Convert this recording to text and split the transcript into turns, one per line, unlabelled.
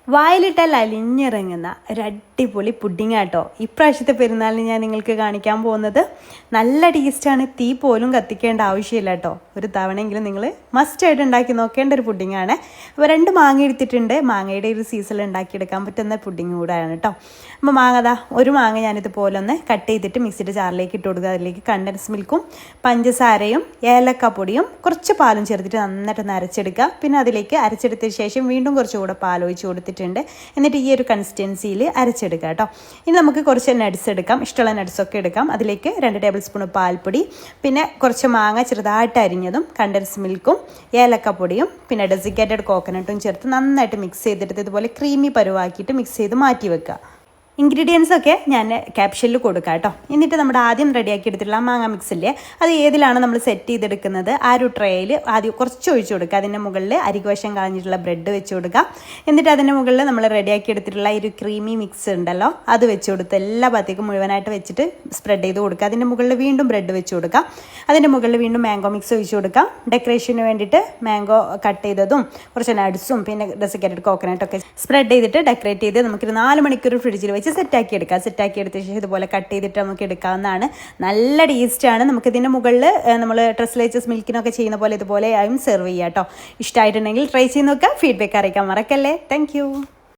വായിലിട്ടാൽ അലിഞ്ഞിറങ്ങുന്ന ഒരു അടിപൊളി പുഡിംഗ് ആട്ടോ ഇപ്രാവശ്യത്തെ പെരുന്നാളിന് ഞാൻ നിങ്ങൾക്ക് കാണിക്കാൻ പോകുന്നത്. നല്ല ടേസ്റ്റാണ്, തീ പോലും കത്തിക്കേണ്ട ആവശ്യമില്ല കേട്ടോ. ഒരു തവണയെങ്കിലും നിങ്ങൾ മസ്റ്റായിട്ട് ഉണ്ടാക്കി നോക്കേണ്ട ഒരു പുഡിങ്ങാണ്. അപ്പോൾ 2 മാങ്ങ എടുത്തിട്ടുണ്ട്. മാങ്ങയുടെ ഒരു സീസണിൽ ഉണ്ടാക്കിയെടുക്കാൻ പറ്റുന്ന പുഡിങ് കൂടെയാണ് കേട്ടോ. അപ്പോൾ ഒരു മാങ്ങ ഞാനിതുപോലെ ഒന്ന് കട്ട് ചെയ്തിട്ട് മിക്സിയുടെ ജാറിലേക്ക് ഇട്ട് കൊടുക്കുക. അതിലേക്ക് കണ്ടൻസ് മിൽക്കും പഞ്ചസാരയും ഏലക്കപ്പൊടിയും കുറച്ച് പാലും ചേർത്തിട്ട് നന്നായിട്ടൊന്ന് അരച്ചെടുക്കുക. പിന്നെ അതിലേക്ക് അരച്ചെടുത്തതിന് ശേഷം വീണ്ടും കുറച്ചുകൂടെ പാൽ ഒഴിച്ച് കൊടുത്തിട്ടുണ്ട്. എന്നിട്ട് ഈ ഒരു കൺസിസ്റ്റൻസിയിൽ അരച്ചെടുക്കുക കേട്ടോ. ഇനി നമുക്ക് കുറച്ച് നട്ട്സ് എടുക്കാം, ഇഷ്ടമുള്ള നട്ട്സൊക്കെ എടുക്കാം. അതിലേക്ക് 2 ടേബിൾ സ്പൂൺ പാൽപ്പൊടി, പിന്നെ കുറച്ച് മാങ്ങ ചെറുതായിട്ട് അരിഞ്ഞതും കണ്ടൻസ് മിൽക്കും ഏലക്കപ്പൊടിയും പിന്നെ ഡെസിക്കേറ്റഡ് കോക്കനട്ടും ചേർത്ത് നന്നായിട്ട് മിക്സ് ചെയ്തെടുത്ത് ഇതുപോലെ ക്രീമി പരുവാക്കിയിട്ട് മിക്സ് ചെയ്ത് മാറ്റി വെക്കുക. ഇൻഗ്രീഡിയൻസ് ഒക്കെ ഞാൻ ക്യാപ്ഷനിൽ കൊടുക്കാം കേട്ടോ. എന്നിട്ട് നമ്മുടെ ആദ്യം റെഡിയാക്കി എടുത്തിട്ടുള്ള മാങ്ങ മിക്സില്ലേ, അത് ഏതിലാണ് നമ്മൾ സെറ്റ് ചെയ്തെടുക്കുന്നത് ആ ഒരു ട്രേയിൽ ആദ്യം കുറച്ച് ഒഴിച്ചു കൊടുക്കുക. അതിൻ്റെ മുകളിൽ അരികുവശം കളഞ്ഞിട്ടുള്ള ബ്രെഡ് വെച്ച് കൊടുക്കുക. എന്നിട്ട് അതിൻ്റെ മുകളിൽ നമ്മൾ റെഡിയാക്കി എടുത്തിട്ടുള്ള ഈ ഒരു ക്രീമി മിക്സ് ഉണ്ടല്ലോ അത് വെച്ച് കൊടുത്ത് എല്ലാ ഭാഗത്തേക്കും മുഴുവനായിട്ട് വെച്ചിട്ട് സ്പ്രെഡ് ചെയ്ത് കൊടുക്കുക. അതിൻ്റെ മുകളിൽ വീണ്ടും ബ്രെഡ് വെച്ച് കൊടുക്കുക. അതിൻ്റെ മുകളിൽ വീണ്ടും മാംഗോ മിക്സ് ഒഴിച്ച് കൊടുക്കുക. ഡെക്കറേഷന് വേണ്ടിയിട്ട് മാംഗോ കട്ട് ചെയ്തതും കുറച്ച് നട്ട്സും പിന്നെ ഡെസിക്കേറ്റഡ് കോക്കനട്ടൊക്കെ സ്പ്രെഡ് ചെയ്തിട്ട് ഡെക്കറേറ്റ് ചെയ്ത് നമുക്കൊരു 4 മണിക്കൂർ ഫ്രിഡ്ജിൽ വെച്ച് സെറ്റാക്കി എടുക്കാം. സെറ്റാക്കി എടുത്ത ശേഷം ഇതുപോലെ കട്ട് ചെയ്തിട്ട് നമുക്ക് എടുക്കാവുന്നതാണ്. നല്ല ടേസ്റ്റാണ്. നമുക്കിതിൻ്റെ മുകളിൽ നമ്മൾ ട്രസ്ലേച്ചസ് മിൽക്കിനൊക്കെ ചെയ്യുന്ന പോലെ ഇതുപോലെ ആയും സെർവ് ചെയ്യാം കേട്ടോ. ഇഷ്ടമായിട്ടുണ്ടെങ്കിൽ ട്രൈ ചെയ്ത് നോക്കുക. ഫീഡ്ബാക്ക് അറിയിക്കാൻ മറക്കല്ലേ. താങ്ക്